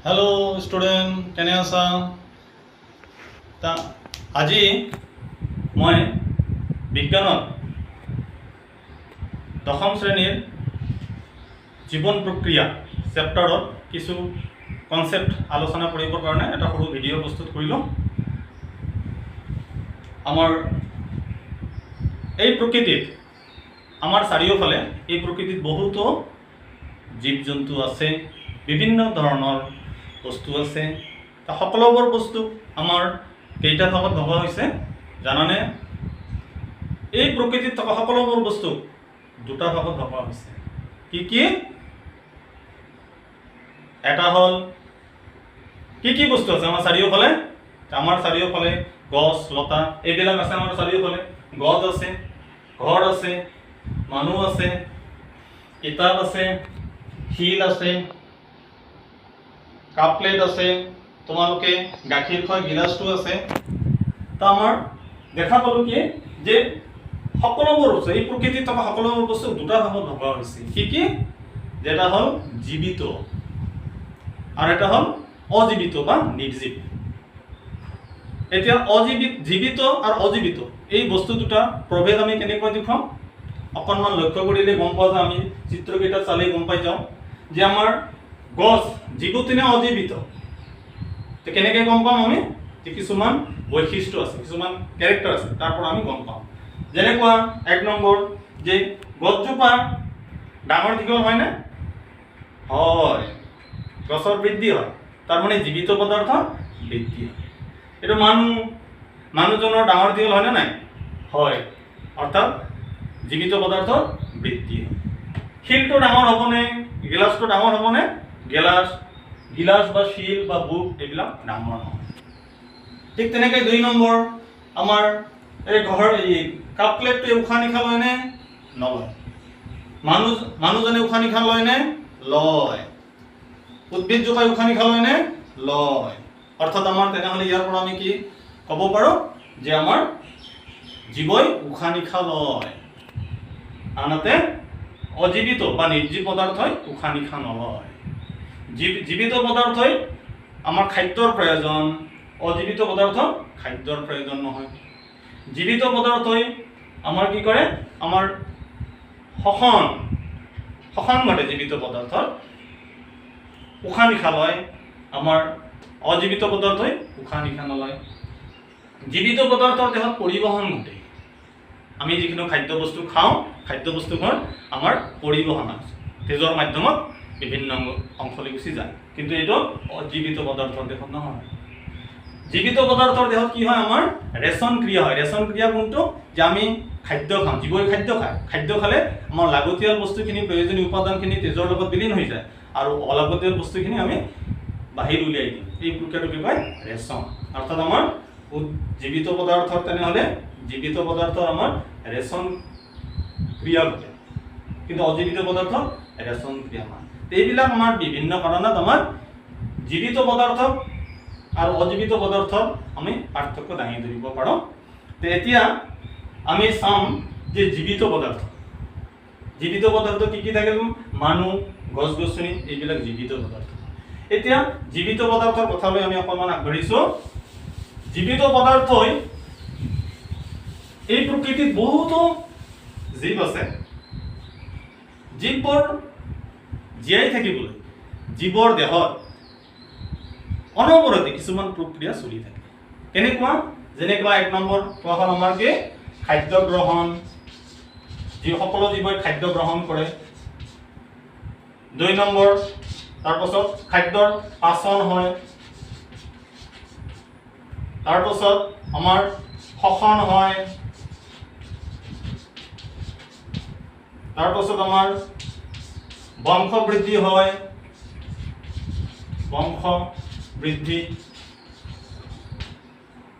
Hello student केने आसा ता আজি মই বিজ্ঞানৰ দশম শ্ৰেণীৰ জীৱন প্ৰক্ৰিয়া চেপ্টাৰত কিছু কনসেপ্ট আলোচনা কৰিবৰ কাৰণে এটা সৰু ভিডিঅ' প্ৰস্তুত কৰিলোঁ। আমাৰ এই প্ৰকৃতিত আমাৰ চাৰিওফালে এই প্ৰকৃতিত বহুতো জীৱ জন্তু আছে, বিভিন্ন ধৰণৰ বস্তু আছে। সকলোবোৰ বস্তু আমাৰ কেইটা ভাগত ভগা হৈছে জানানে? এই প্ৰকৃতিত থকা সকলোবোৰ বস্তু দুটা ভাগত ভগা হৈছে। কি কি? এটা হল কি বস্তু আছে আমাৰ চাৰিওফালে? আমাৰ চাৰিওফালে গছ লতা এইবিলাক আছে। আমাৰ চাৰিওফালে গছ আছে, ঘৰ আছে, মানুহ আছে, কিতাপ আছে, শিল আছে, কাপ প্লেট আছে, তোমালোকে গাখীৰ খোৱা গিলাচটো আছে। তো আমাৰ দেখা পালো কি যে সকলোবোৰ বস্তু এই প্ৰকৃতিত থকা সকলোবোৰ বস্তু দুটা ভাগত ভগা হৈছে। কি? যেটা হল জীৱিত আৰু এটা হল অজীৱিত বা নিৰ্জীৱ। এতিয়া জীৱিত আৰু অজীৱিত এই বস্তু দুটা প্ৰভেদ আমি কেনেকৈ দেখুৱাম? অকণমান লক্ষ্য কৰিলে গম পোৱা যায়, আমি চিত্ৰকেইটা চালে গম পাই যাওঁ যে আমাৰ গছ জীৱিত নে অজীৱিত। তো কেনেকৈ গম পাম আমি? যে কিছুমান বৈশিষ্ট্য আছে, কিছুমান ক্যাৰেক্টাৰ আছে, তাৰ পৰা আমি গম পাম। যেনেকুৱা এক নম্বৰ যে গছজোপা ডাঙৰ দীঘল হয় না? হয়, গছৰ বৃদ্ধি হয়, তাৰ মানে জীৱিত পদাৰ্থ বৃদ্ধি হয়। এইটো মানুহজনৰ ডাঙৰ দীঘল হয় না নাই? হয়, অৰ্থাৎ জীৱিত পদাৰ্থ বৃদ্ধি হয়। শিলটো ডাঙৰ হ'বনে? গিলাচটো ডাঙৰ হ'বনে? গিলাচ বা শিল বা বুক এইবিলাক ডাঙৰ নহয়। ঠিক তেনেকৈ দুই নম্বৰ আমাৰ এই ঘৰ এই কাপ প্লেটটো উশাহ নিশাহ লয় নে? নলয়। মানুহজনে উশাহ নিশাহ লয় নে? লয়। উদ্ভিদজোপাই উশাহ নিশাহ লয় নে? লয়। অৰ্থাৎ আমাৰ তেনেহ'লে ইয়াৰ পৰা আমি কি ক'ব পাৰোঁ যে আমাৰ জীৱই উশাহ নিশাহ লয়, আনহাতে অজীৱিত বা নিৰ্জীৱ পদাৰ্থই উশাহ নিশাহ নলয়। জীৱিত পদাৰ্থই আমাৰ খাদ্যৰ প্ৰয়োজন, অজীৱিত পদাৰ্থ খাদ্যৰ প্ৰয়োজন নহয়। জীৱিত পদাৰ্থই আমাৰ কি কৰে? আমাৰ শ্বসন ঘটে জীৱিত পদাৰ্থৰ, উশাহ নিশাহ লয়। আমাৰ অজীৱিত পদাৰ্থই উশাহ নিশাহ নলয়। জীৱিত পদাৰ্থৰ দেহত পৰিবহন ঘটে। আমি যিকোনো খাদ্য বস্তু খাওঁ, খাদ্য বস্তুখন আমাৰ পৰিবহন আছে, তেজৰ মাধ্যমত বিভিন্ন অংশলৈ গুচি যায়। কিন্তু এইটো অজীৱিত পদাৰ্থৰ দেহত নহয়। জীৱিত পদাৰ্থৰ দেহত কি হয়? আমাৰ ৰেচন ক্ৰিয়া হয়। ৰেচন ক্ৰিয়া কোনটো? যে আমি খাদ্য খাওঁ, জীৱই খাদ্য খায়। খাদ্য খালে আমাৰ লাগতিয়াল বস্তুখিনি, প্ৰয়োজনীয় উপাদানখিনি তেজৰ লগত বিলীন হৈ যায় আৰু অলাগতিয়াল বস্তুখিনি আমি বাহিৰ উলিয়াই দিওঁ। এই প্ৰক্ৰিয়াটো কি কয়? ৰেচন। অৰ্থাৎ আমাৰ জীৱিত পদাৰ্থৰ তেনেহ'লে জীৱিত পদাৰ্থৰ আমাৰ ৰেচন ক্ৰিয়া ঘটে, কিন্তু অজীৱিত পদাৰ্থ ৰেচন ক্ৰিয়া নহয়। এইবিলাক আমাৰ বিভিন্ন কাৰণত আমাৰ জীৱিত পদাৰ্থ আৰু অজীৱিত পদাৰ্থৰ আমি পাৰ্থক্য দাঙি ধৰিব পাৰোঁ। তো এতিয়া আমি চাম যে জীৱিত পদাৰ্থ কি থাকে? মানুহ, গছ গছনি এইবিলাক জীৱিত পদাৰ্থ। এতিয়া জীৱিত পদাৰ্থৰ কথালৈ আমি অকণমান আগবাঢ়িছোঁ। জীৱিত পদাৰ্থই এই প্ৰকৃতিত বহুতো জীৱ আছে। জীৱবোৰ জীয়াই থাকিবলৈ জীৱৰ দেহত অনবৰতে কিছুমান প্ৰক্ৰিয়া চলি থাকে। কেনেকুৱা? যেনেকুৱা এক নম্বৰ কোৱা হ'ল আমাৰ কি? খাদ্য গ্ৰহণ। সকলো জীৱই খাদ্য গ্ৰহণ কৰে। দুই নম্বৰ, তাৰপাছত খাদ্যৰ পাচন হয়। তাৰপাছত আমাৰ শ্বসন হয়। তাৰপাছত আমাৰ বংশ বৃদ্ধি হয়।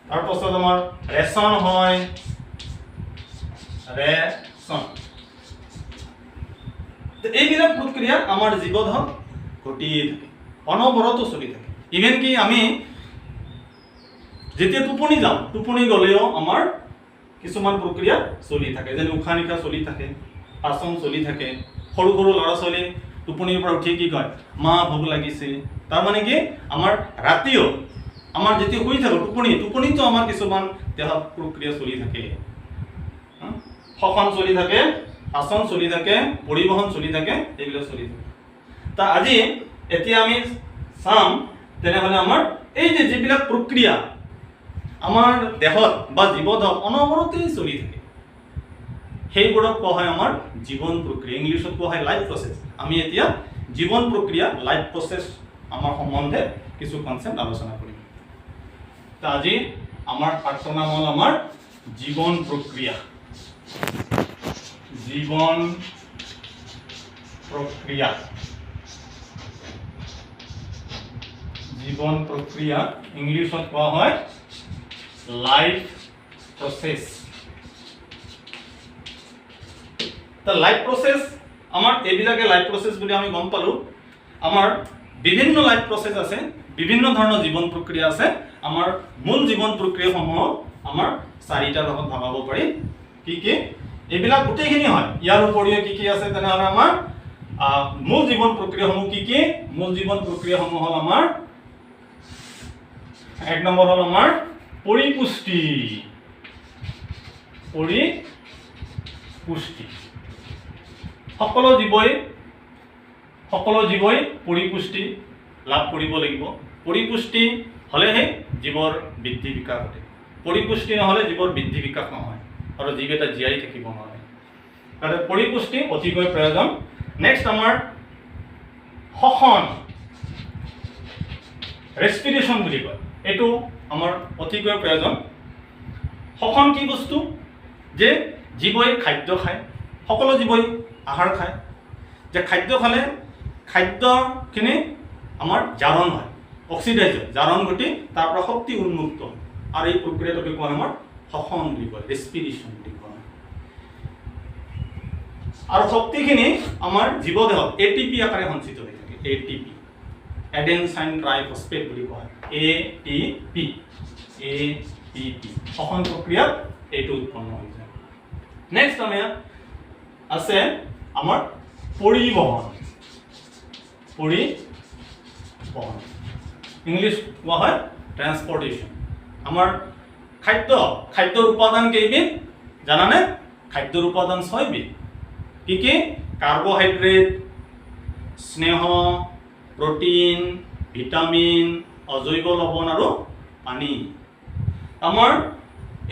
তাৰপাছত আমাৰ ৰেচন হয়। এইবিলাক প্ৰক্ৰিয়া আমাৰ জীৱদেহত ঘটিয়ে থাকে, অনবৰত চলি থাকে। ইভেন কি আমি যেতিয়া টোপনি যাওঁ, টোপনি গ'লেও আমাৰ কিছুমান প্ৰক্ৰিয়া চলি থাকে, যেনে উশাহ নিশাহ চলি থাকে, পাচন চলি থাকে। সৰু ল'ৰা ছোৱালী টোপনিৰ পৰা উঠি কি কয় মা ভোক লাগিছে তাৰ মানে কি আমাৰ ৰাতিও আমাৰ যেতিয়া শুই থাকো টোপনিতো আমাৰ কিছুমান দেহ প্ৰক্ৰিয়া চলি থাকে শ্বসন চলি থাকে পাচন চলি থাকে পৰিবহন চলি থাকে এইবিলাক চলি থাকে তা আজি এতিয়া আমি চাম তেনেহলে আমাৰ এই যে যিবিলাক প্ৰক্ৰিয়া আমাৰ দেহত বা জীৱদত অনবৰতেই চলি থাকে সেইবোৰক কোৱা হয় আমাৰ জীৱন প্ৰক্ৰিয়া ইংলিছত কোৱা হয় লাইফ প্ৰসেস আমি এতিয়া জীৱন প্ৰক্ৰিয়া লাইফ প্ৰসেস আমাৰ সম্বন্ধে কিছু কনসেপ্ট আলোচনা কৰিম তা আজি আমাৰ পাঠৰ নাম হ'ল আমাৰ জীৱন প্ৰক্ৰিয়া জীৱন প্ৰক্ৰিয়া জীৱন প্ৰক্ৰিয়া ইংলিছত কোৱা হয় life process The life process আমার এইবিলাকে লাইফ প্রসেস বুলি আমি গম পালো আমার বিভিন্ন লাইফ প্রসেস আছে বিভিন্ন ধৰণৰ জীৱন প্ৰক্ৰিয়া আছে আমাৰ মূল জীৱন প্ৰক্ৰিয়াসমূহ আমাৰ চাৰিটা ভাগত ভাগাব পাৰি কি কি এইবিলাক গোটেইখিনি হয় ইয়াৰ উপৰিও কি কি আছে তেনেহলে আমাৰ মূল জীৱন প্ৰক্ৰিয়াসমূহ কি কি মূল জীৱন প্ৰক্ৰিয়াসমূহ হ'ল আমাৰ এক নম্বৰ হ'ল আমাৰ পৰিপুষ্টি সকলো জীৱই পৰিপুষ্টি লাভ কৰিব লাগিব পৰিপুষ্টি হলেহে জীৱৰ বৃদ্ধি বিকাশ ঘটে পৰিপুষ্টি নহলে জীৱৰ বৃদ্ধি বিকাশ নহয় আৰু জীৱ এটা জীয়াই থাকিব নোৱাৰে কাৰণ পৰিপুষ্টি অতিকৈ প্ৰয়োজন নেক্সট আমাৰ শ্বসন ৰেস্পিৰেশ্যন বুলি কয় এইটো আমাৰ অতিকৈ প্ৰয়োজন শ্বসন কি বস্তু যে জীৱই খাদ্য খায় সকলো জীৱই আহাৰ খায় যে খাদ্য খালে খাদ্যখিনি আমাৰ জাৰণ হয় অক্সিডাইজ হয় জাৰণ ঘটি তাৰ পৰা শক্তি উন্মুক্ত হয় আৰু এই প্ৰক্ৰিয়াটোকে কোৱা হয় আমাৰ শ্বসন বুলি কয় ৰেস্পিৰেশ্যন বুলি কোৱা হয় আৰু শক্তিখিনি আমাৰ জীৱদেহত এটিপি আকাৰে সঞ্চিত হৈ থাকে এটিপি এডেনচাইন ট্ৰাইফস্ফেট বুলি কোৱা হয় এটিপি শ্বসন প্ৰক্ৰিয়াত এইটো উৎপন্ন হৈ যায় নেক্সট আমি আছে আমাৰ পৰিবহন ইংলিছ কোৱা হয় ট্ৰান্সপৰ্টেশ্যন আমাৰ খাদ্যৰ উপাদান কেইবিধ জানানে খাদ্যৰ উপাদান 6 বিধ কি কি কাৰ্বহাইড্ৰেট স্নেহ প্ৰটিন ভিটামিন অজৈব লৱণ আৰু পানী আমাৰ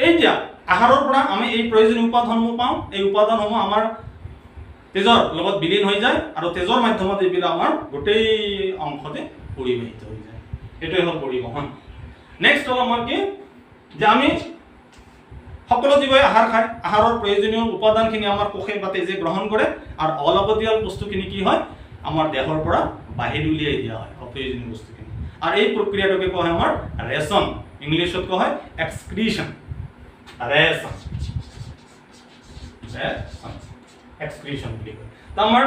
এই যে আহাৰৰ পৰা আমি এই প্ৰয়োজনীয় উপাদানসমূহ পাওঁ এই উপাদানসমূহ আমাৰ তেজৰ লগত বিলীন হৈ যায় আৰু তেজৰ মাধ্যমত এইবিলাক আমাৰ গোটেই অংশতে পৰিবাহিত হৈ যায় এটোই হ'ল পৰিবহন নেক্সট হ'ল আমাৰ কি যে আমি সকলো জীৱই আহাৰ খায় আহাৰৰ প্ৰয়োজনীয় উপাদানখিনি আমাৰ কোষে বা তেজে গ্ৰহণ কৰে আৰু অলাগতিয়াল বস্তুখিনি কি হয় আমাৰ দেহৰ পৰা বাহিৰ উলিয়াই দিয়া হয় অপ্ৰয়োজনীয় বস্তুখিনি আৰু এই প্ৰক্ৰিয়াটোকে কোৱা হয় আমাৰ ৰেচন ইংলিছত কোৱা হয় এক্সক্ৰিশন এক্সক্ৰিশন বুলি কয় আমাৰ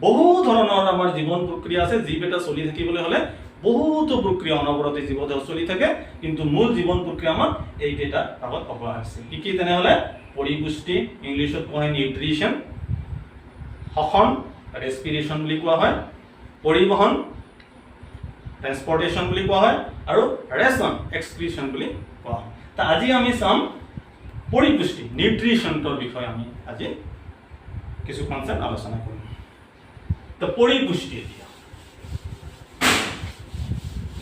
বহু ধৰণৰ আমাৰ জীৱন প্ৰক্ৰিয়া আছে জীৱ এটা চলি থাকিবলৈ হলে বহুতো প্ৰক্ৰিয়া অনবৰতে জীৱদেহ চলি থাকে কিন্তু মূল জীৱন প্ৰক্ৰিয়া আমাৰ এইকেইটা আগত কোৱা হৈছে কি কি তেনেহলে পৰিপুষ্টি ইংলিছত কোৱা হয় নিউট্ৰিশ্যন শ্বসন ৰেস্পিৰেশ্যন বুলি কোৱা হয় পৰিবহন ট্ৰান্সপৰ্টেশ্যন বুলি কোৱা হয় আৰু ৰেচন এক্সক্ৰিশন বুলি কোৱা হয় তা আজি আমি চাম পৰিপুষ্টি নিউট্ৰিশ্যনৰ বিষয়ে আমি আজি কিছু কনসেপ্ট আলোচনা কৰিম তো পৰিপুষ্টি এতিয়া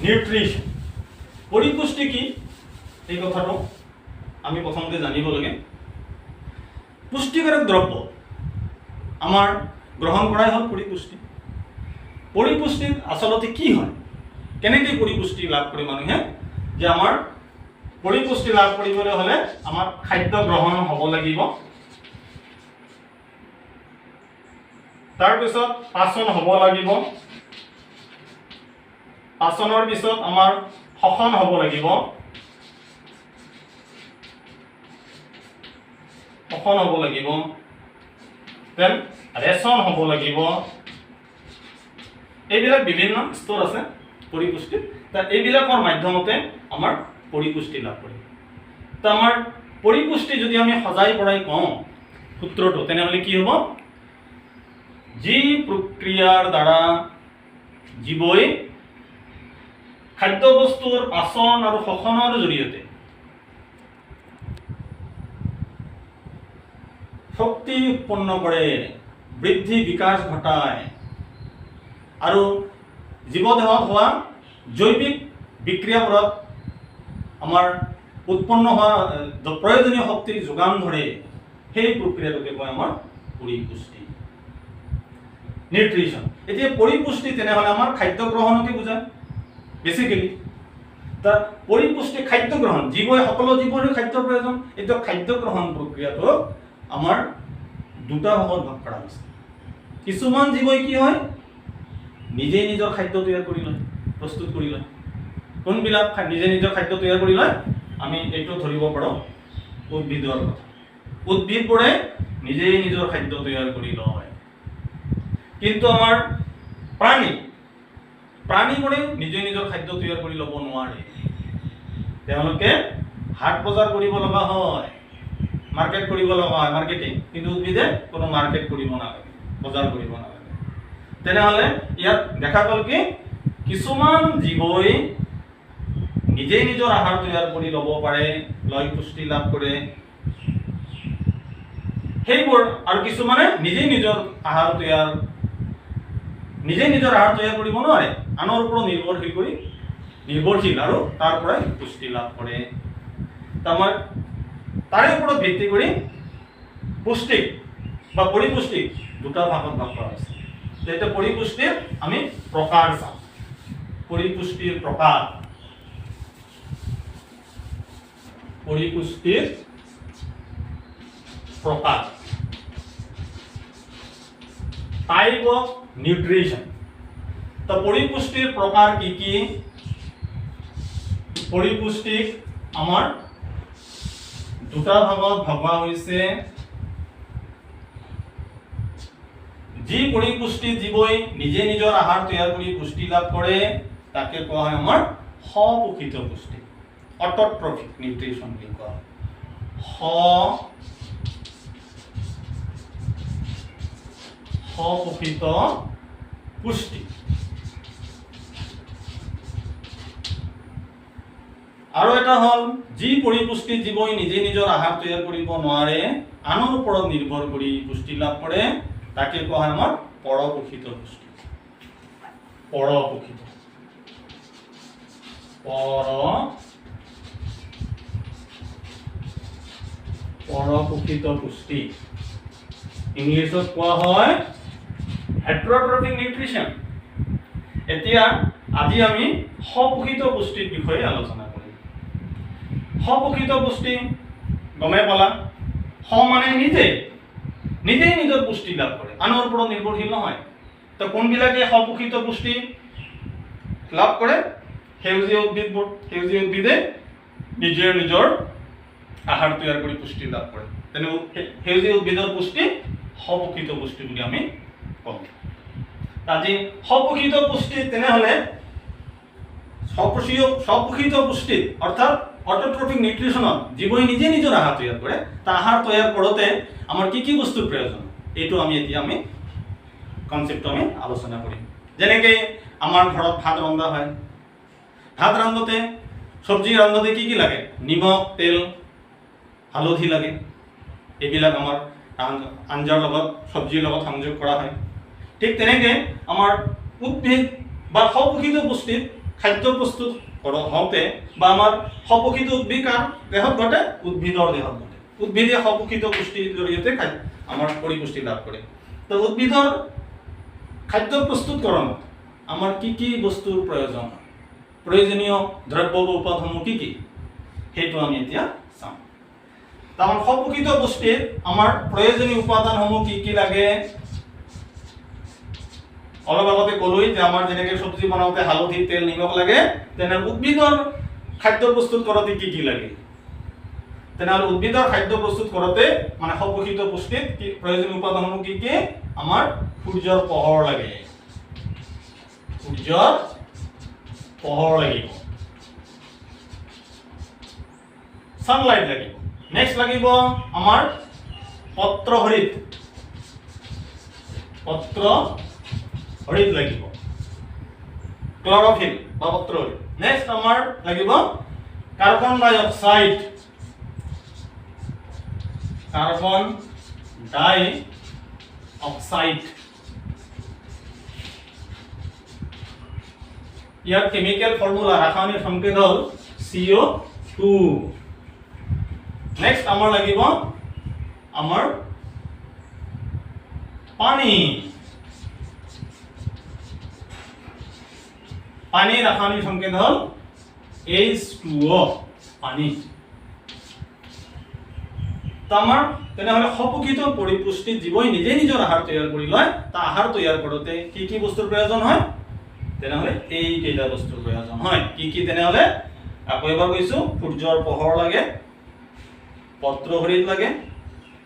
নিউট্ৰিশ্যন পৰিপুষ্টি কি এই কথাটো আমি প্ৰথমতে জানিব লাগে পুষ্টিকাৰক দ্ৰব্য আমাৰ গ্ৰহণ কৰাই হ'ল পৰিপুষ্টি আচলতে কি হয় কেনেকৈ পৰিপুষ্টি লাভ কৰে মানুহে যে আমাৰ পৰিপুষ্টি লাভ কৰিবলৈ হলে আমাৰ খাদ্য গ্ৰহণ হ'ব লাগিব তাৰ পিছত পাচন হ'ব লাগিব পাচনৰ পিছত আমাৰ শ্বসন হ'ব লাগিব দেন ৰেচন হ'ব লাগিব এইবিলাক বিভিন্ন স্তৰ আছে পৰিপুষ্টিত তা এইবিলাকৰ মাধ্যমতে আমাৰ পৰিপুষ্টি লাভ কৰে তা আমাৰ পৰিপুষ্টি যদি আমি সজাই পৰাই কওঁ সূত্ৰটো তেনেহলে কি হ'ব যি প্ৰক্ৰিয়াৰ দ্বাৰা জীৱই খাদ্যবস্তুৰ পাচন আৰু শোষণৰ জৰিয়তে শক্তি উৎপন্ন কৰে, বৃদ্ধি বিকাশ ঘটায় আৰু জীৱদেহত হোৱা জৈৱিক বিক্ৰিয়াবোৰত আমাৰ উৎপন্ন হোৱা প্ৰয়োজনীয় শক্তি যোগান ধৰে, সেই প্ৰক্ৰিয়াটোকে কয় আমাৰ পৰিপুষ্টি, নিউট্ৰিশ্যন। এতিয়া পৰিপুষ্টি তেনেহ'লে আমাৰ খাদ্য গ্ৰহণকে বুজায় বেচিকেলি। তাৰ পৰিপুষ্টি খাদ্য গ্ৰহণ, জীৱই সকলো জীৱৰে খাদ্যৰ প্ৰয়োজন। এতিয়া খাদ্য গ্ৰহণ প্ৰক্ৰিয়াটো আমাৰ দুটা ভাগত ভাগ কৰা হৈছে। কিছুমান জীৱই কি হয়, নিজেই নিজৰ খাদ্য তৈয়াৰ কৰি লয়, প্ৰস্তুত কৰি লয়। কোনবিলাক নিজে নিজৰ খাদ্য তৈয়াৰ কৰি লয়? আমি এইটো ধৰিব পাৰোঁ উদ্ভিদৰ কথা। উদ্ভিদবোৰে নিজেই নিজৰ খাদ্য তৈয়াৰ কৰি লয়। কিন্তু আমাৰ প্ৰাণীবোৰে নিজে নিজৰ খাদ্য তৈয়াৰ কৰি ল'ব নোৱাৰে। তেওঁলোকে হাট বজাৰ কৰিব লগা হয়, মাৰ্কেট কৰিব লগা হয়, মাৰ্কেটিং। কিন্তু উদ্ভিদে কোনো মাৰ্কেট কৰিব নালাগে, বজাৰ কৰিব নালাগে। তেনেহ'লে ইয়াত দেখা গ'ল কি কিছুমান জীৱই নিজেই নিজৰ আহাৰ তৈয়াৰ কৰি ল'ব পাৰে, লয় পুষ্টি লাভ কৰে সেইবোৰ, আৰু কিছুমানে নিজেই নিজৰ আহাৰ তৈয়াৰ কৰিব নোৱাৰে, আনৰ ওপৰত নিৰ্ভৰশীল আৰু তাৰ পৰাই পুষ্টি লাভ কৰে। তাৰে ওপৰত ভিত্তি কৰি পুষ্টিক বা পৰিপুষ্টিক দুটা ভাগত ভাগ কৰা হৈছে। এতিয়া পৰিপুষ্টিৰ আমি প্ৰকাৰ চাওঁ। পৰিপুষ্টিৰ প্ৰকাৰ, টাইপ অফ নিউট্ৰিশ্যন। তো পৰিপুষ্টিৰ প্ৰকাৰ কি কি? পৰিপুষ্টিক আমাৰ দুটা ভাগত ভগোৱা হৈছে। যি পৰিপুষ্টি জীৱই নিজে নিজৰ আহাৰ তৈয়াৰ কৰি পুষ্টি লাভ কৰে তাকে কোৱা হয় আমাৰ সপোষিত পুষ্টি, অট'ট্ৰফিক নিউট্ৰিশ্যন বুলি কোৱা হয়। সপোষিত পুষ্টি। আৰু এটা হ'ল যি পৰিপুষ্টি জীৱই নিজে নিজৰ আহাৰ তৈয়াৰ কৰিব নোৱাৰে, আনৰ ওপৰত নিৰ্ভৰ কৰি পুষ্টি লাভ কৰে তাকে কোৱা হয় আমাৰ পৰপোষিত পুষ্টি। পৰপোষিত পুষ্টি ইংলিছত কোৱা হয় হেটাৰট্ৰফিক নিউট্ৰিশ্যন। এতিয়া আজি আমি সপোষিত পুষ্টিৰ বিষয়ে আলোচনা কৰিম। সপোষিত পুষ্টি গমে পালা, মানে নিজেই নিজৰ পুষ্টি লাভ কৰে, আনৰ ওপৰত নিৰ্ভৰশীল নহয়। তো কোনবিলাকে সপোষিত পুষ্টি লাভ কৰে? সেউজীয়া উদ্ভিদবোৰ। সেউজীয়া উদ্ভিদে নিজে নিজৰ আহাৰ তৈয়াৰ কৰি পুষ্টি লাভ কৰে। তেনে সেউজীয়া উদ্ভিদৰ পুষ্টি সপোষিত পুষ্টি বুলি আমি কওঁ। আজি সপোষিত পুষ্টি তেনেহ'লে সপোষিত পুষ্টিত অৰ্থাৎ অট'ট্ৰফিক নিউট্ৰিশ্যনত জীৱই নিজে নিজৰ আহাৰ তৈয়াৰ কৰে। তাৰ আহাৰ তৈয়াৰ কৰোঁতে আমাৰ কি কি বস্তুৰ প্ৰয়োজন, এইটো এতিয়া কনচেপ্টটো আমি আলোচনা কৰিম। যেনেকৈ আমাৰ ঘৰত ভাত ৰন্ধা হয়, ভাত ৰান্ধোতে চব্জি ৰান্ধোতে কি লাগে? নিমখ, তেল, হালধি লাগে। এইবিলাক আমাৰ আঞ্জাৰ লগত চব্জিৰ লগত সংযোগ কৰা হয়। ঠিক তেনেকৈ আমাৰ উদ্ভিদ বা সপোষিত পুষ্টিত খাদ্য প্ৰস্তুত হওঁতে বা আমাৰ সপোষিত উদ্ভিদ কাৰ দেহত ঘটে? উদ্ভিদৰ দেহত ঘটে। উদ্ভিদে সপোষিত পুষ্টিৰ জৰিয়তে আমাৰ পৰিপুষ্টি লাভ কৰে। তো উদ্ভিদৰ খাদ্য প্ৰস্তুতকৰণত আমাৰ কি কি বস্তুৰ প্ৰয়োজন, প্ৰয়োজনীয় দ্ৰব্য বা উপাদানসমূহ কি কি, সেইটো আমি এতিয়া চাম। তাৰ সপোষিত পুষ্টিত আমাৰ প্ৰয়োজনীয় উপাদানসমূহ কি কি লাগে? অলপ আগতে ক'লোই যে আমাৰ যেনেকৈ চব্জি বনাওঁতে হালধি, তেল, নিমখ লাগে, তেনে উদ্ভিদৰ খাদ্য প্ৰস্তুত কৰোঁতে কি কি লাগে? তেনেহ'লে উদ্ভিদৰ খাদ্য প্ৰস্তুত কৰোঁতে মানে সপোষিত পুষ্টিত প্ৰয়োজনীয় উপাদানসমূহ কি কি? আমাৰ সূৰ্যৰ পোহৰ লাগে, লাগিব, সানলাইট লাগিব। নেক্সট লাগিব আমাৰ পত্ৰহৰিত পত্ৰ হৰিত লাগিব ক্লৰফিল বা পত্ৰ হৰিত নেক্সট আমাৰ লাগিব কাৰ্বন ডাই অক্সাইড ইয়াৰ কেমিক্যাল ফৰ্মুলা ৰাসায়নিক সংকেত হ'ল CO2 নেক্সট আমাৰ লাগিব আমাৰ পানী ৰাসায়নিক সংকেত হ'ল H2O পানী আমাৰ তেনেহলে সপুখিত পৰিপুষ্টি জীৱই নিজে নিজৰ আহাৰ তৈয়াৰ কৰি লয় তা আহাৰ তৈয়াৰ কৰোতে কি বস্তুৰ প্ৰয়োজন হয় তেনেহলে এই কেইটা বস্তুৰ প্ৰয়োজন হয় কি তেনেহলে আকৌ এবাৰ কৈছো সূৰ্যৰ পোহৰ লাগে পত্ৰ হৰিত লাগে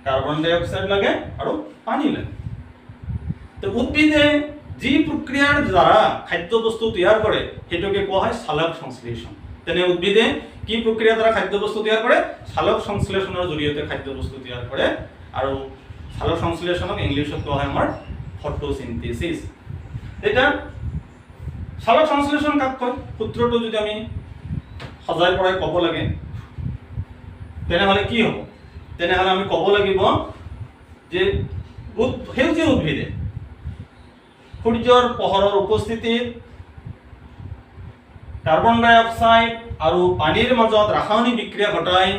কাৰ্বন ডাই অক্সাইড লাগে আৰু পানী লাগে তো উদ্ভিদে যি প্ৰক্ৰিয়াৰ দ্বাৰা খাদ্য বস্তু তৈয়াৰ কৰে হেতুকে কোৱা হয় সালোক সংশ্লেষণ তেনে উদ্ভিদে কি প্ৰক্ৰিয়াৰ দ্বাৰা খাদ্য বস্তু তৈয়াৰ কৰে সালোক সংশ্লেষণৰ জৰিয়তে খাদ্য বস্তু তৈয়াৰ কৰে আৰু সালোক সংশ্লেষণক ইংলিছত কোৱা হয় আমাৰ ফটোসিনথেসিস এটা সালোক সংশ্লেষণ কাক কয় সূত্ৰটো যদি আমি সজাই পৰাই ক'ব লাগে তেনেহলে কি হ'ব তেনেহলে আমি ক'ব লাগিব যে সেউজীয়া উদ্ভিদে সূৰ্যৰ পোহৰৰ উপস্থিতিত কাৰ্বন ডাই অক্সাইড আৰু পানীৰ মাজত ৰাসায়নিক বিক্ৰিয়া ঘটাই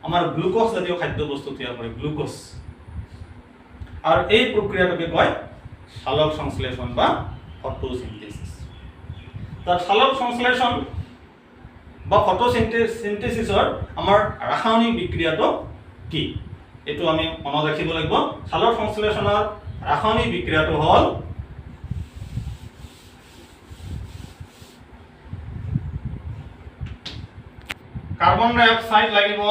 আমাৰ গ্লুকোজ জাতীয় খাদ্য বস্তু তৈয়াৰ কৰে গ্লুকোজ আৰু এই প্ৰক্ৰিয়াটোকে কয় সালোক সংশ্লেষণ বা ফটোসিনথেসিস তাৰ সালোক সংশ্লেষণ বা ফটোসিনথেসিসৰ আমাৰ ৰাসায়নিক বিক্ৰিয়াটো কি এটো আমি মনত ৰাখিব লাগিব সালোক সংশ্লেষণৰ ৰাসায়নিক বিক্ৰিয়াটো হ'ল কাৰ্বন ডাই অক্সাইড লাগিব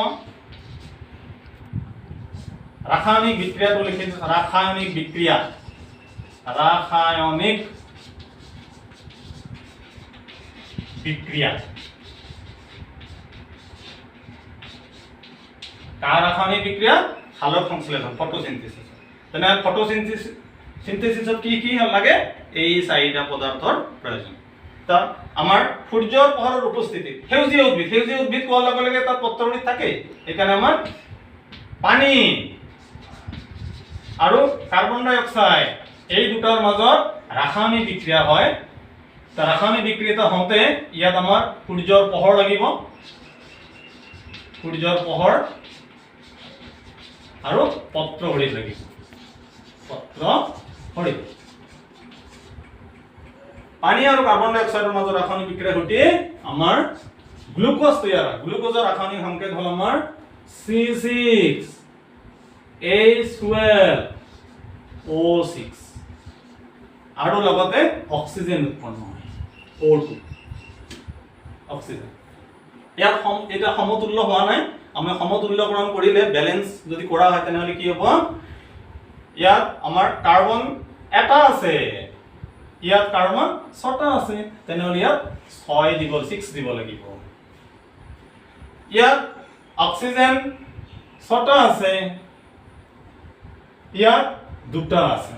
ৰাসায়নিক বিক্ৰিয়াটো লিখি ৰাসায়নিক বিক্ৰিয়া কাৰ ৰাসায়নিক বিক্ৰিয়া সালোক সংশ্লেষণ ফটোসিনথেসিস তেনে ফটোসিনথেসিসত কি লাগে এই চাৰিটা পদাৰ্থৰ প্ৰয়োজন তা আমাৰ সূৰ্যৰ পোহৰৰ উপস্থিতিত সেউজীয়া উদ্ভিদ কোৱাৰ লগে লগে তাত পত্ৰহৰিত থাকে এইকাৰণে আমাৰ পানী আৰু কাৰ্বন ডাই অক্সাইড এই দুটাৰ মাজত ৰাসায়নিক বিক্ৰিয়া হয় তা ৰাসায়নিক বিক্ৰিয়া হওঁতে ইয়াত আমাৰ সূৰ্যৰ পোহৰ লাগিব সূৰ্যৰ পোহৰ আৰু পত্ৰহৰিত লাগিব পত্ৰহৰিত পানী আৰু কাৰ্বন ডাই অক্সাইডৰ মাজত ৰাসায়নিক বিক্ৰিয়া ঘটি আমাৰ গ্লুকোজ তৈয়াৰ হয় গ্লুকোজৰ ৰাসায়নিক সংকেত হ'ল আমাৰ C6H12O6 আৰু লগতে অক্সিজেন উৎপন্ন হয় O2 অক্সিজেন এটা সমতুল্য হোৱা নাই আমি সমতুল্যকৰণ কৰিলে ব্যালেন্স যদি কৰা হয় তেনেহলে কি হ'ব ইয়াত আমাৰ কাৰ্বন এটা আছে ইয়াত কাৰ্বন 6টা আছে তেনেহলে ইয়াত 6 দিব লাগিব ইয়াত অক্সিজেন 6টা আছে ইয়াত 2টা আছে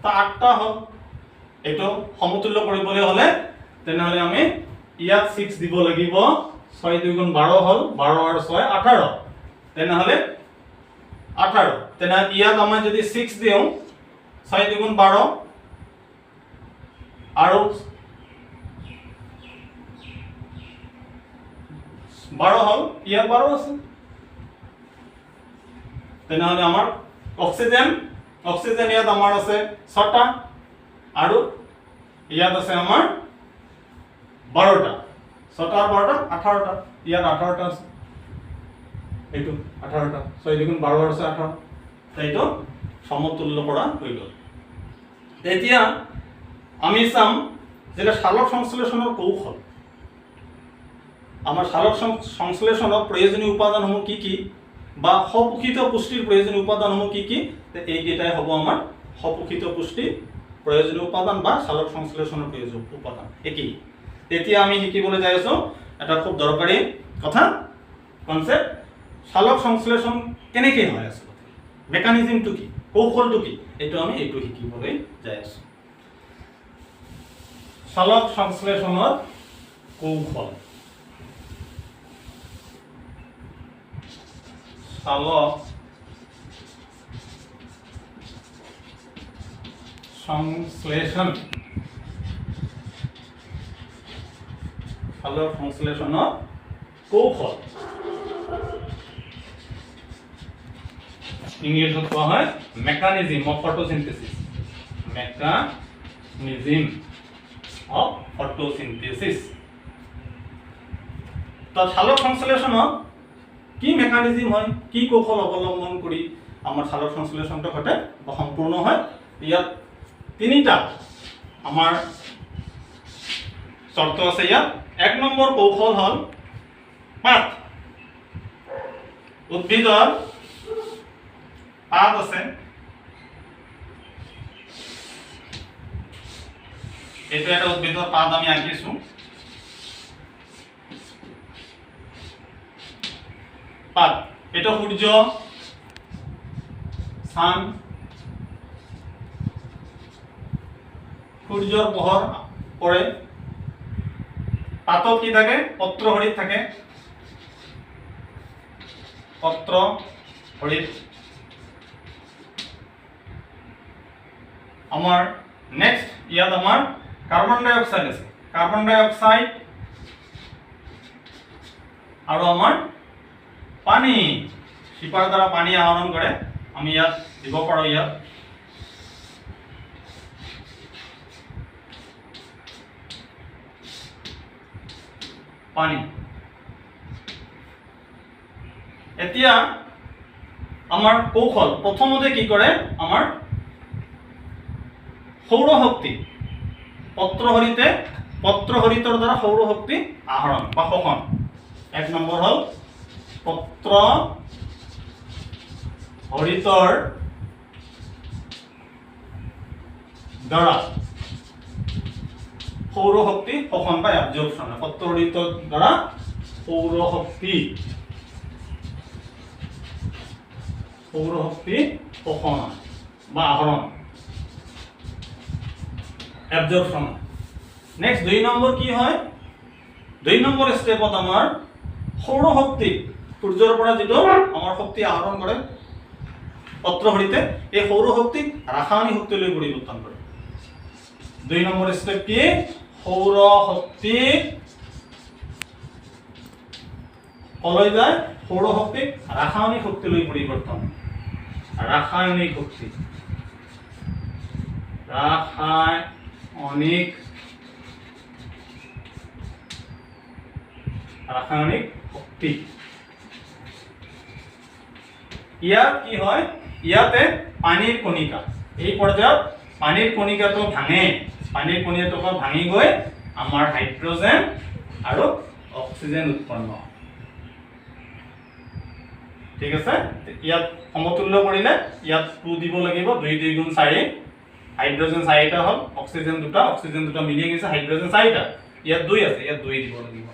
তা 8টা হ'ল এটো সমতুল্য কৰিবলৈ হলে তেনেহলে আমি ইয়াত 6 দিব লাগিব 6 2 গুণ 12 হ'ল 12 আৰু 6 18 তেনেহলে 18 তেনেহলে ইয়াত আমি যদি 6 দিও 6 2 গুণ 12 আৰু 12 হ'ল ইয়াত 12 আছে তেনেহলে আমাৰ অক্সিজেন ইয়াত আমাৰ আছে 6টা আৰু ইয়াত আছে আমাৰ 12টা 6টা আৰু 12টা 18টা ইয়াত 18টা আছে এইটো 18টা 6 দুগুণ 12 আছে 18 তাইটো সমতুল্য কৰা হৈ গ'ল এতিয়া আমি চাম যেটা সালোক সংশ্লেষণৰ কৌশল আমাৰ সালোক সংশ্লেষণৰ প্ৰয়োজনীয় উপাদানসমূহ কি বা সপুখিত পুষ্টিৰ প্ৰয়োজনীয় উপাদানসমূহ কি এই কেইটাই হ'ব আমাৰ সপুখিত পুষ্টি প্ৰয়োজনীয় উপাদান বা সালোক সংশ্লেষণৰ প্ৰয়োজনীয় উপাদান একেই তেতিয়া আমি শিকিবলৈ যাই আছো এটা খুব দৰকাৰী কথা কনসেপ্ট সালোক সংশ্লেষণ কেনেকৈ হয় আচলতে মেকানিজমটো কি কৌশলটো কি এইটো আমি এইটো শিকিবলৈ যাই আছো সালোক সংশ্লেষণৰ কৌশল সালোক সংশ্লেষণ সালোক সংশ্লেষণৰ কৌশল ইংলিছত কোৱা হয় mechanism of photosynthesis mechanism of photosynthesis তো সালোক সংশ্লেষণত কি মেকানিজম হয় কি কৌশল অৱলম্বন কৰি আমাৰ সালোক সংশ্লেষণটো ঘটে বা সম্পূৰ্ণ হয় ইয়াত তিনিটা আমাৰ শৰ্ত আছে ইয়াত এক নম্বৰ কৌশল হল পাত উদ্ভিদৰ পাত আছে এইটো এটা উদ্ভিদৰ পাত আমি আঁকিছো পাত এটা সূৰ্য সান সূৰ্যৰ পোহৰ পৰে পাতত কি থাকে পত্ৰহৰিত থাকে পত্ৰহৰিত আমাৰ নেক্সট ইয়াত আমাৰ কাৰ্বন ডাই অক্সাইড আছে কাৰ্বন ডাই অক্সাইড আৰু আমাৰ পানী শিপাৰ দ্বাৰা পানী আহৰণ কৰে আমি ইয়াত দিব পাৰো ইয়াত পানী এতিয়া আমাৰ কৌশল প্ৰথমতে কি কৰে আমাৰ সৌৰ শক্তি পত্ৰহৰিতৰ দ্বাৰা সৌৰ শক্তি আহৰণ বা শোষণ এক নম্বৰ হল পত্ৰহৰিতৰ দ্বাৰা সৌৰ শক্তি শোষণ বা অ্যাবজৰ্পশন পত্ৰহৰিতৰ দ্বাৰা সৌৰ শক্তি শোষণ বা আহৰণ অ্যাবজৰ্পশন নেক্সট দুই নম্বৰ কি হয় দুই নম্বৰ স্টেপত আমাৰ সৌৰ শক্তি সূৰ্যৰ পৰা যেটো আমাৰ শক্তি আহৰণ কৰে পত্ৰহৰিতে এই সৌৰ শক্তিক ৰাসায়নিক শক্তিলৈ পৰিৱৰ্তন কৰে দুই নম্বৰ স্টেপ কি সৌৰ শক্তি কলৈ যায় সৌৰ শক্তিক ৰাসায়নিক শক্তিলৈ পৰিৱৰ্তন ৰাসায়নিক শক্তি ৰাসায়নিক শক্তি ইয়াত কি হয় ইয়াতে পানীৰ কণিকা এই পৰ্যায়ত পানীৰ কণিকাটো ভাঙে পানীৰ কণিকাটো ভাঙি গৈ আমাৰ হাইড্ৰোজেন আৰু অক্সিজেন উৎপন্ন ঠিক আছে ইয়াত সমতুল্য কৰিলে ইয়াত 2 দিব লাগিব 2 2 গুণ 4 হাইড্ৰোজেন 4টা হল অক্সিজেন দুটা মিলি গৈছে হাইড্ৰোজেন 4টা ইয়াত 2 আছে ইয়াত 2 দিব লাগিব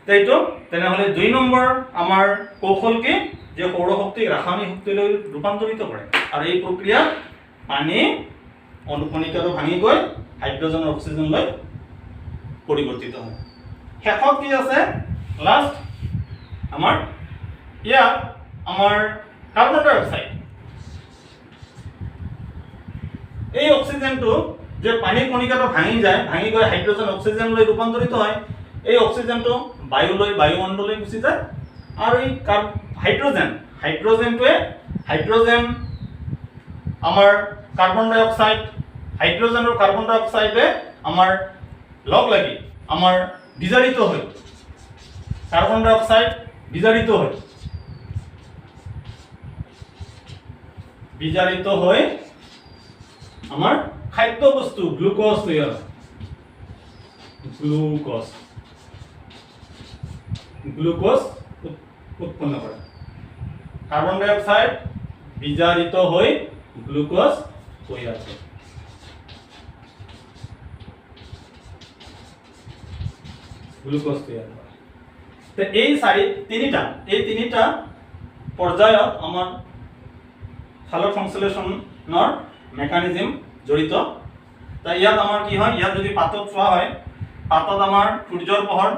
তাইতো তেনেহলে 2 নম্বৰ আমাৰ কৌশল কি যে সৌৰ শক্তি ৰাসায়নিক শক্তিলৈ ৰূপান্তৰিত কৰে আৰু এই প্ৰক্ৰিয়া পানী অনুকণিকাটো ভাঙি গৈ হাইড্ৰোজেন আৰু অক্সিজেনলৈ পৰিৱৰ্তিত হয় শেষত কি আছে লাষ্ট আমাৰ ইয়াত আমাৰ কাৰ্বন ডাই অক্সাইড এই অক্সিজেনটো যে পানীৰ কণিকাটো ভাঙি যায় ভাঙি গৈ হাইড্ৰোজেন অক্সিজেনলৈ ৰূপান্তৰিত হয় এই অক্সিজেনটো বায়ুমণ্ডললৈ গুচি যায় আৰু এই হাইড্ৰোজেন আমাৰ কাৰ্বন ডাই অক্সাইড হাইড্ৰোজেন আৰু কাৰ্বন ডাই অক্সাইডে আমাৰ লগ লাগি আমাৰ বিজাৰিত হয় কাৰ্বন ডাই অক্সাইড বিজাৰিত হয় আমাৰ খাদ্য বস্তু গ্লুকোজ তৈয়াৰ গ্লুকোজ উৎপন্ন কৰে কাৰ্বন ডাই অক্সাইড বিজাৰিত হৈ গ্লুকোজ তৈয়াৰ কৰে তে এই তিনিটা পৰ্যায়ত আমাৰ সালোক সংশ্লেষণৰ মেকানিজম জড়িত তা ইয়াত আমাৰ কি হয় ইয়াত যদি পাতত চোৱা হয় পাতত আমাৰ সূৰ্যৰ পোহৰ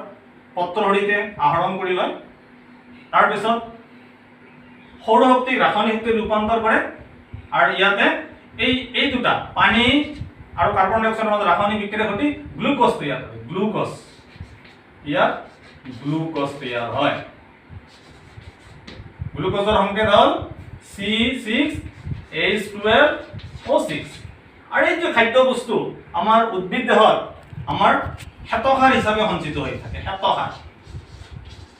পত্ৰহৰিতে আহৰণ কৰি লয় তাৰ পিছত সৌৰ শক্তিক ৰাসায়নিক শক্তিত ৰূপান্তৰ কৰে আৰু ইয়াতে এই দুটা পানী আৰু কাৰ্বন ডাই অক্সাইডৰ মাজত ৰাসায়নিক বিক্ৰিয়া ঘটি গ্লুকোজ তৈয়াৰ কৰে ইয়াত গ্লুকোজ তৈয়াৰ হয় গ্লুকোজৰ সংকেত হ'ল C6H12O6 আৰু এই যে খাদ্য বস্তু আমাৰ উদ্ভিদ দেহত আমাৰ শ্বেতসাৰ হিচাপে সঞ্চিত হৈ থাকে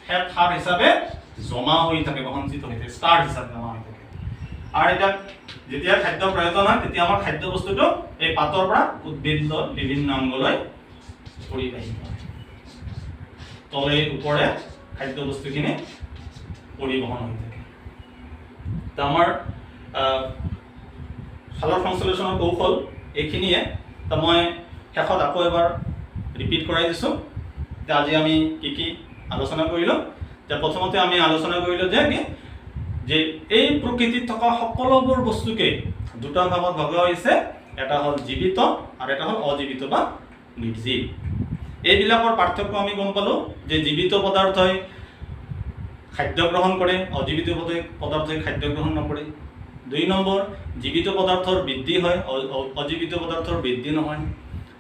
শ্বেতসাৰ হিচাপে জমা হৈ থাকে সঞ্চিত হৈ থাকে ষ্টাৰ হিচাপে জমা হৈ থাকে আৰু এটা যেতিয়া খাদ্য প্ৰয়োজন হয় তেতিয়া আমাৰ খাদ্য বস্তুটো এই পাতৰ পৰা উদ্ভিদৰ বিভিন্ন অংগলৈ পৰিবাহিত হয় তলে ওপৰে খাদ্য বস্তুখিনি পৰিবহন হৈ থাকে তা আমাৰ সালোক সংশ্লেষণৰ কৌশল এইখিনিয়ে তা মই শেষত আকৌ এবাৰ ৰিপিট কৰাই দিছোঁ যে আজি আমি কি আলোচনা কৰিলোঁ যে প্ৰথমতে আমি আলোচনা কৰিলোঁ যে এই প্ৰকৃতিত থকা সকলোবোৰ বস্তুকে দুটা ভাগত ভগোৱা হৈছে এটা হ'ল জীৱিত আৰু এটা হ'ল অজীৱিত বা নিৰ্জীৱ এইবিলাকৰ পাৰ্থক্য আমি গম পালোঁ যে জীৱিত পদাৰ্থই খাদ্য গ্ৰহণ কৰে অজীৱিত পদাৰ্থই খাদ্য গ্ৰহণ নকৰে 2 নম্বৰ জীৱিত পদাৰ্থৰ বৃদ্ধি হয় অজীৱিত পদাৰ্থৰ বৃদ্ধি নহয়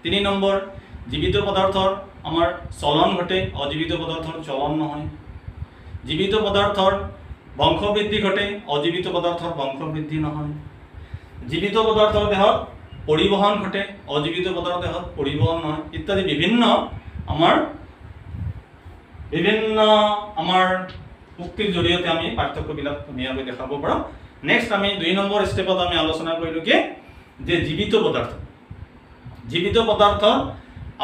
3 নম্বৰ জীৱিত পদাৰ্থৰ আমাৰ চলন ঘটে অজীৱিত পদাৰ্থৰ চলন নহয় জীৱিত পদাৰ্থৰ বংশ বৃদ্ধি ঘটে অজীৱিত পদাৰ্থৰ বংশ বৃদ্ধি নহয় জীৱিত পদাৰ্থৰ দেহত পৰিবহন ঘটে অজীৱিত পদাৰ্থৰ দেহত পৰিবহন নহয় ইত্যাদি বিভিন্ন আমাৰ উক্তিৰ জৰিয়তে আমি পাৰ্থক্যবিলাক ধুনীয়াকৈ দেখাব পাৰোঁ নেক্সট আমি 2 নম্বৰ ষ্টেপত আমি আলোচনা কৰিলোঁ কি যে জীৱিত পদাৰ্থ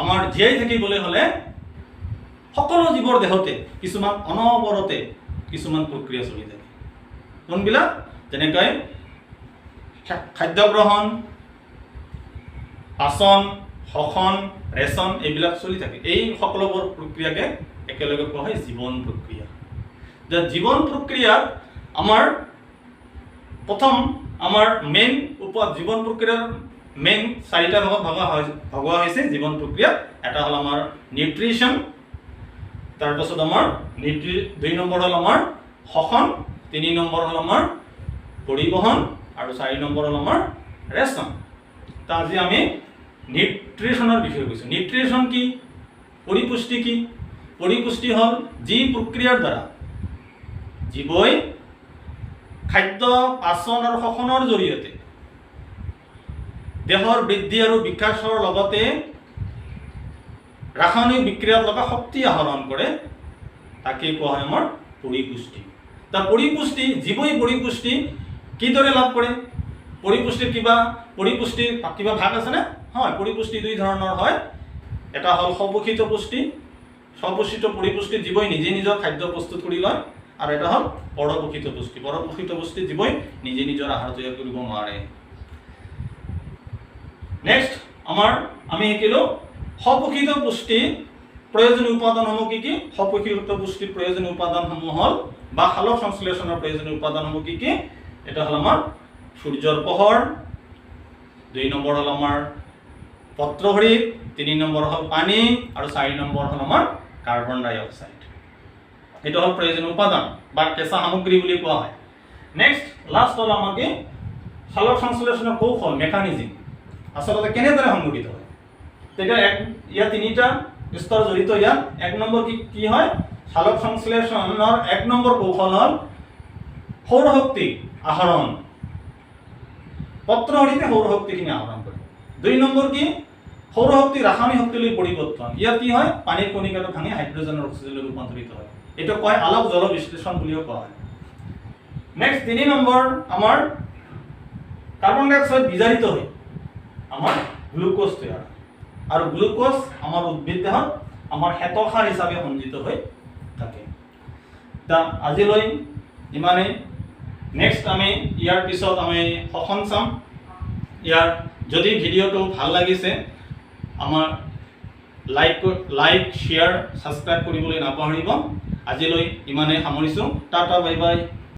আমাৰ জীয়াই থাকিবলৈ হ'লে সকলো জীৱৰ দেহতে কিছুমান অনবৰতে কিছুমান প্ৰক্ৰিয়া চলি থাকে কোনবিলাক যেনেকৈ খাদ্য গ্ৰহণ পাচন শ্বসন ৰেচন এইবিলাক চলি থাকে এই সকলোবোৰ প্ৰক্ৰিয়াকে একেলগে কোৱা হয় জীৱন প্ৰক্ৰিয়া যে জীৱন প্ৰক্ৰিয়াত আমাৰ প্ৰথম আমাৰ মেইন জীৱন প্ৰক্ৰিয়াৰ মেইন 4টা ভাগত ভগোৱা হৈছে জীৱন প্ৰক্ৰিয়া এটা হ'ল আমাৰ নিউট্ৰিশ্যন তাৰপাছত আমাৰ 2 নম্বৰ হ'ল আমাৰ শ্বসন 3 নম্বৰ হ'ল আমাৰ পৰিবহন আৰু 4 নম্বৰ হ'ল আমাৰ ৰেচন তা আজি আমি নিউট্ৰিশ্যনৰ বিষয়ে কৈছোঁ নিউট্ৰিশ্যন কি পৰিপুষ্টি হ'ল যি প্ৰক্ৰিয়াৰ দ্বাৰা জীৱই খাদ্য পাচন আৰু শ্বসনৰ জৰিয়তে দেহৰ বৃদ্ধি আৰু বিকাশৰ লগতে ৰাসায়নিক বিক্ৰিয়াত লগা শক্তি আহৰণ কৰে তাকে কোৱা হয় আমাৰ পৰিপুষ্টি তা জীৱই পৰিপুষ্টি কিদৰে লাভ কৰে পৰিপুষ্টিৰ কিবা ভাগ আছেনে হয় পৰিপুষ্টি 2 ধৰণৰ হয় এটা হ'ল স্বপোষিত পুষ্টি পৰিপুষ্টি জীৱই নিজে নিজৰ খাদ্য প্ৰস্তুত কৰি লয় আৰু এটা হ'ল পৰপোষিত পুষ্টি জীৱই নিজে নিজৰ আহাৰ তৈয়াৰ কৰিব নোৱাৰে নেক্সট আমি শিকিলোঁ স্বপোষিত পুষ্টি প্ৰয়োজনীয় উপাদানসমূহ কি স্বপোষিত পুষ্টিৰ প্ৰয়োজনীয় উপাদানসমূহ হ'ল বা সালোক সংশ্লেষণৰ প্ৰয়োজনীয় উপাদানসমূহ কি এটা হ'ল আমাৰ সূৰ্যৰ পোহৰ 2 নম্বৰ হ'ল আমাৰ পত্ৰহৰিত 3 নম্বৰ হ'ল পানী আৰু 4 নম্বৰ হ'ল আমাৰ কাৰ্বন ডাই অক্সাইড এটা হ'ল প্ৰয়োজনীয় উপাদান বা কেঁচা সামগ্ৰী বুলি কোৱা হয় নেক্সট লাষ্ট হ'ল আমাক সালোক সংশ্লেষণৰ কৌশল মেকানিজম আচলতে কেনেদৰে সংঘটিত হয় তেতিয়া ইয়াত 3টা স্তৰ জড়িত ইয়াত 1 নম্বৰ কি হয় সালোক সংশ্লেষণৰ 1 নম্বৰ কৌশল হ'ল সৌৰ শক্তি আহৰণ পত্ৰহৰিতে সৌৰ শক্তিখিনি আহৰণ কৰে 2 নম্বৰ কি সৌৰ শক্তি ৰাসায়নিক শক্তিলৈ পৰিৱৰ্তন ইয়াত কি হয় পানীৰ কণিকাটো ভাঙি হাইড্ৰজেন আৰু অক্সিজেনলৈ ৰূপান্তৰিত হয় এটা কয় আলোক জল বিশ্লেষণ বুলিও কোৱা হয় নেক্সট 3 নম্বৰ আমাৰ কাৰ্বন ডাই অক্সাইড বিজাৰিত হয় আমাৰ গ্লুকোজ তৈয়াৰ আৰু গ্লুকোজ আমাৰ উদ্ভিদ দেহত আমাৰ শ্বেতসাৰ হিচাপে সঞ্চিত হৈ থাকে তা আজিলৈ ইমানেই নেক্সট আমি ইয়াৰ পিছত আমি শ্বসন চাম ইয়াৰ যদি ভিডিঅ'টো ভাল লাগিছে আমাৰ লাইক শ্বেয়াৰ ছাবস্ক্ৰাইব কৰিবলৈ নাপাহৰিব আজিলৈ ইমানেই সামৰিছোঁ টাটা বাই বাই